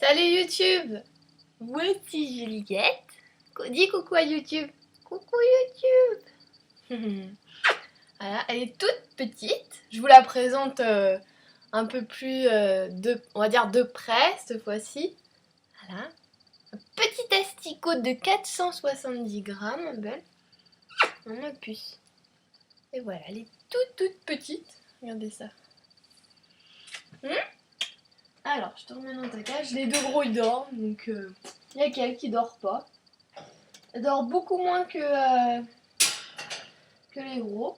Salut YouTube! Voici Juliette. Dis coucou à YouTube. Coucou YouTube! Voilà, elle est toute petite. Je vous la présente un peu plus, on va dire de près cette fois-ci. Voilà. Un petit asticot de 470 grammes, ma belle. Ma puce. Et voilà, elle est toute petite. Regardez ça. Alors, je te remets dans ta cage. Les deux gros, ils dorment. Donc, il y a qu'elle qui dort pas. Elle dort beaucoup moins que les gros.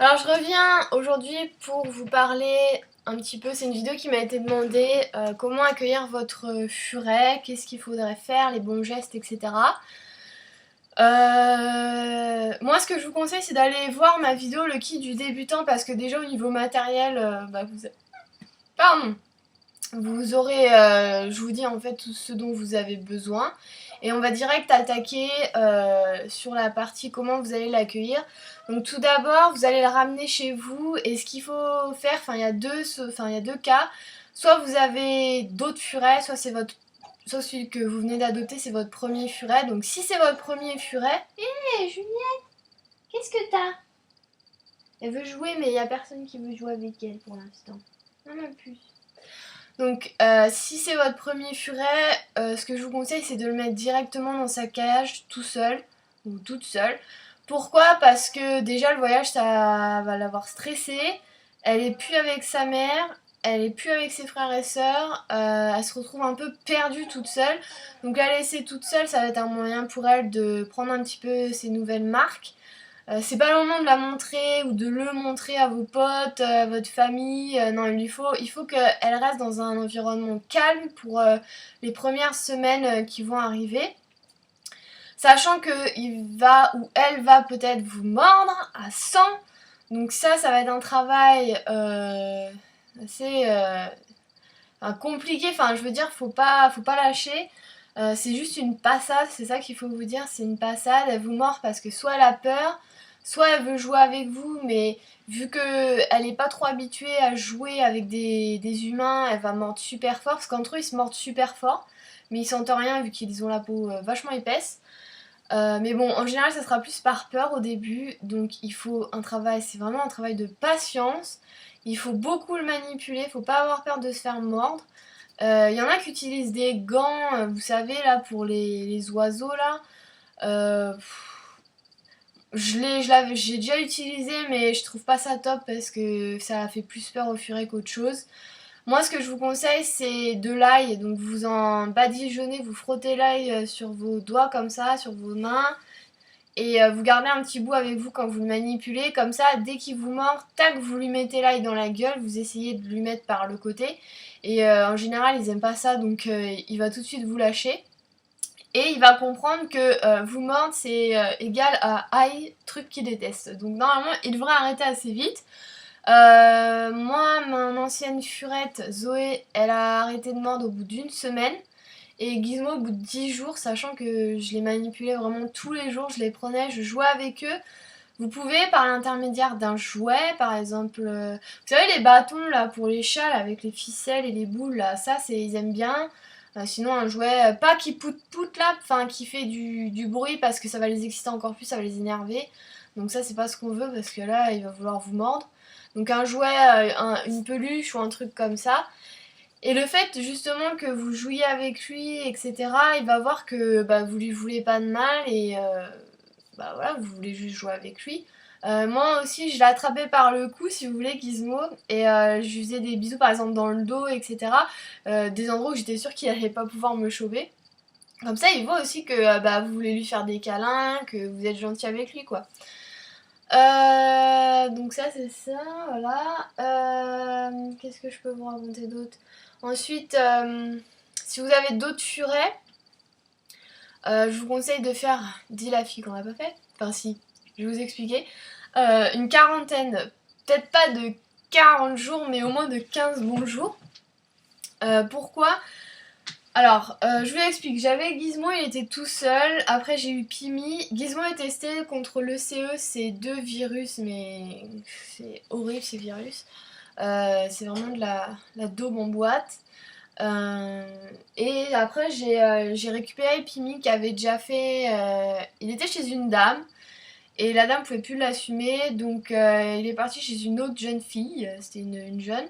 Alors, je reviens aujourd'hui pour vous parler un petit peu. C'est une vidéo qui m'a été demandée. Comment accueillir votre furet, qu'est-ce qu'il faudrait faire, les bons gestes, etc. Moi, ce que je vous conseille, c'est d'aller voir ma vidéo le kit du débutant, parce que déjà au niveau matériel, vous aurez, je vous dis en fait tout ce dont vous avez besoin. Et on va direct attaquer sur la partie comment vous allez l'accueillir. Donc tout d'abord, vous allez le ramener chez vous. Et ce qu'il faut faire, il y a deux cas. Soit vous avez d'autres furets, soit celui que vous venez d'adopter, c'est votre premier furet. Donc si c'est votre premier furet... Hé Juliette, qu'est-ce que t'as? Elle veut jouer, mais il n'y a personne qui veut jouer avec elle pour l'instant. Non, non plus. Donc si c'est votre premier furet, ce que je vous conseille, c'est de le mettre directement dans sa cage tout seul ou toute seule. Pourquoi? Parce que déjà le voyage, ça va l'avoir stressée. Elle est plus avec sa mère, elle est plus avec ses frères et sœurs. Elle se retrouve un peu perdue toute seule. Donc la laisser toute seule, ça va être un moyen pour elle de prendre un petit peu ses nouvelles marques. C'est pas le moment de la montrer ou de le montrer à vos potes, à votre famille. Non, il faut qu'elle reste dans un environnement calme pour les premières semaines qui vont arriver. Sachant qu'il va ou elle va peut-être vous mordre à 100. Donc ça va être un travail assez compliqué. Enfin, je veux dire, faut pas lâcher. C'est juste une passade, c'est ça qu'il faut vous dire, c'est une passade. Elle vous mord parce que soit elle a peur, soit elle veut jouer avec vous, mais vu qu'elle n'est pas trop habituée à jouer avec des humains, elle va mordre super fort, parce qu'entre eux ils se mordent super fort, mais ils sentent rien vu qu'ils ont la peau vachement épaisse. Mais bon, en général ça sera plus par peur au début, donc il faut un travail, c'est vraiment un travail de patience. Il faut beaucoup le manipuler, il faut pas avoir peur de se faire mordre. Il y en a qui utilisent des gants, vous savez là pour les oiseaux là. J'ai déjà utilisé, mais je trouve pas ça top parce que ça fait plus peur au furet qu'autre chose. Moi, ce que je vous conseille, c'est de l'ail. Donc, vous en badigeonnez, vous frottez l'ail sur vos doigts comme ça, sur vos mains. Et vous gardez un petit bout avec vous quand vous le manipulez. Comme ça, dès qu'il vous mord, tac, vous lui mettez l'ail dans la gueule. Vous essayez de lui mettre par le côté. Et en général, ils aiment pas ça, donc il va tout de suite vous lâcher. Et il va comprendre que vous mordre c'est égal à aïe, truc qu'il déteste. Donc normalement il devrait arrêter assez vite. Moi, mon ancienne furette Zoé, elle a arrêté de mordre au bout d'une semaine. Et Gizmo au bout de 10 jours, sachant que je les manipulais vraiment tous les jours, je les prenais, je jouais avec eux. Vous pouvez par l'intermédiaire d'un jouet, par exemple, vous savez les bâtons là pour les chats là, avec les ficelles et les boules là, ça ils aiment bien. Sinon un jouet, pas qui pout là, enfin qui fait du bruit parce que ça va les exciter encore plus, ça va les énerver. Donc ça c'est pas ce qu'on veut parce que là il va vouloir vous mordre. Donc un jouet, une peluche ou un truc comme ça. Et le fait justement que vous jouiez avec lui, etc., il va voir que vous lui voulez pas de mal et voilà, vous voulez juste jouer avec lui. Moi aussi, je l'ai attrapé par le cou, si vous voulez, Gizmo, et je lui faisais des bisous, par exemple, dans le dos, etc. Des endroits où j'étais sûre qu'il n'allait pas pouvoir me choper. Comme ça, il voit aussi que vous voulez lui faire des câlins, que vous êtes gentil avec lui, quoi. Donc ça, c'est ça, voilà. Qu'est-ce que je peux vous raconter d'autre? Ensuite, si vous avez d'autres furets, je vous conseille de faire, dit la fille qu'on n'a pas fait, enfin si, je vais vous expliquer, une quarantaine, peut-être pas de 40 jours, mais au moins de 15 bons jours. Pourquoi? Alors, je vous explique, j'avais Gizmo, il était tout seul, après j'ai eu Pimi. Gizmo est testé contre l'ECE, c'est 2 virus, mais c'est horrible ces virus. C'est vraiment de la daube en boîte. Et après j'ai récupéré Pimi qui avait déjà fait... il était chez une dame et la dame pouvait plus l'assumer, donc il est parti chez une autre jeune fille, c'était une jeune.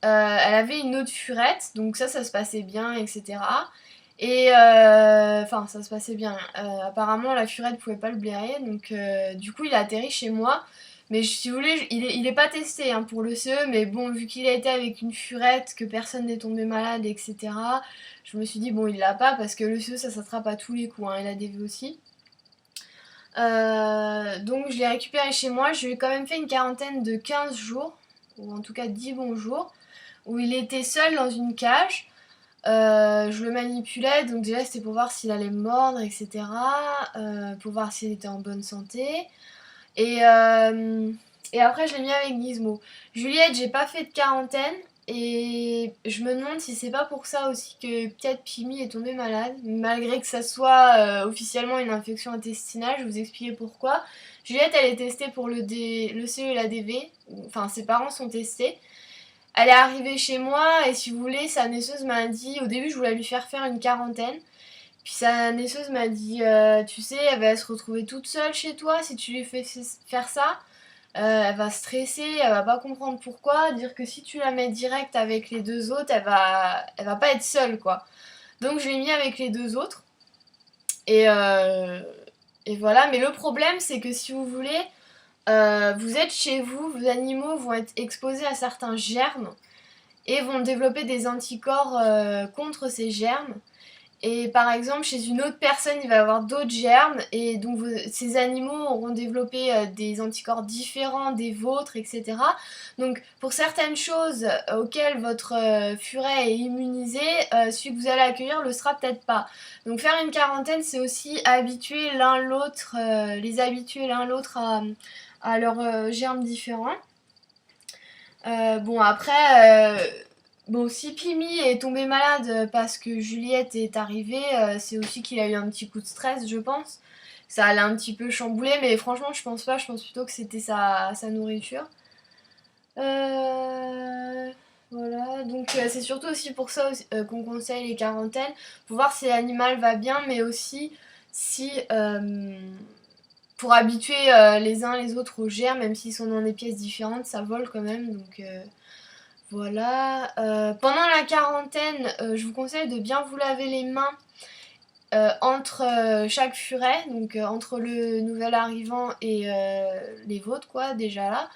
Elle avait une autre furette, donc ça se passait bien, etc. Et enfin ça se passait bien. Apparemment la furette pouvait pas le blairer, donc du coup il a atterri chez moi. Mais si vous voulez, il est pas testé hein, pour le CE, mais bon, vu qu'il a été avec une furette, que personne n'est tombé malade, etc., je me suis dit, bon, il l'a pas, parce que le CE, ça s'attrape à tous les coups, hein, et la DV aussi. Donc je l'ai récupéré chez moi, je lui ai quand même fait une quarantaine de 15 jours, ou en tout cas 10 bons jours, où il était seul dans une cage. Je le manipulais, donc déjà c'était pour voir s'il allait me mordre, etc., pour voir s'il était en bonne santé. Et après, je l'ai mis avec Gizmo. Juliette, j'ai pas fait de quarantaine. Et je me demande si c'est pas pour ça aussi que peut-être Pimi est tombée malade. Malgré que ça soit officiellement une infection intestinale, je vais vous expliquer pourquoi. Juliette, elle est testée pour le CE et la DV. Enfin, ses parents sont testés. Elle est arrivée chez moi et si vous voulez, sa naisseuse m'a dit... Au début, je voulais lui faire une quarantaine. Puis sa naisseuse m'a dit, tu sais, elle va se retrouver toute seule chez toi si tu lui fais faire ça. Elle va stresser, elle va pas comprendre pourquoi. Dire que si tu la mets direct avec les deux autres, elle va pas être seule, quoi. Donc je l'ai mis avec les deux autres. Et, et voilà. Mais le problème, c'est que si vous voulez, vous êtes chez vous, vos animaux vont être exposés à certains germes et vont développer des anticorps contre ces germes. Et par exemple, chez une autre personne, il va y avoir d'autres germes et donc ces animaux auront développé des anticorps différents des vôtres, etc. Donc pour certaines choses auxquelles votre furet est immunisé, celui que vous allez accueillir le sera peut-être pas. Donc faire une quarantaine, c'est aussi habituer l'un l'autre, les habituer l'un l'autre à leurs germes différents. Bon après... Bon, si Pimi est tombé malade parce que Juliette est arrivée, c'est aussi qu'il a eu un petit coup de stress, je pense. Ça allait un petit peu chambouler, mais franchement, je pense pas. Je pense plutôt que c'était sa nourriture. Voilà, donc c'est surtout aussi pour ça qu'on conseille les quarantaines, pour voir si l'animal va bien, mais aussi si pour habituer les uns les autres aux germes, même s'ils sont dans des pièces différentes, ça vole quand même, donc... Voilà. Pendant la quarantaine, je vous conseille de bien vous laver les mains entre chaque furet, donc entre le nouvel arrivant et les vôtres, quoi, déjà là.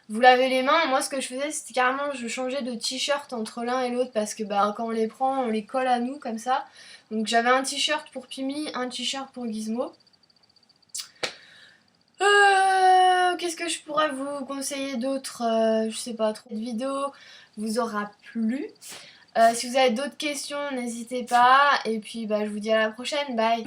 Vous lavez les mains. Moi, ce que je faisais, c'était carrément, je changeais de t-shirt entre l'un et l'autre parce que bah, quand on les prend, on les colle à nous comme ça. Donc j'avais un t-shirt pour Pimi, un t-shirt pour Gizmo. Qu'est-ce que je pourrais vous conseiller d'autre? Je sais pas, trop de vidéos vous aura plu. Si vous avez d'autres questions, n'hésitez pas. Et puis bah, je vous dis à la prochaine. Bye!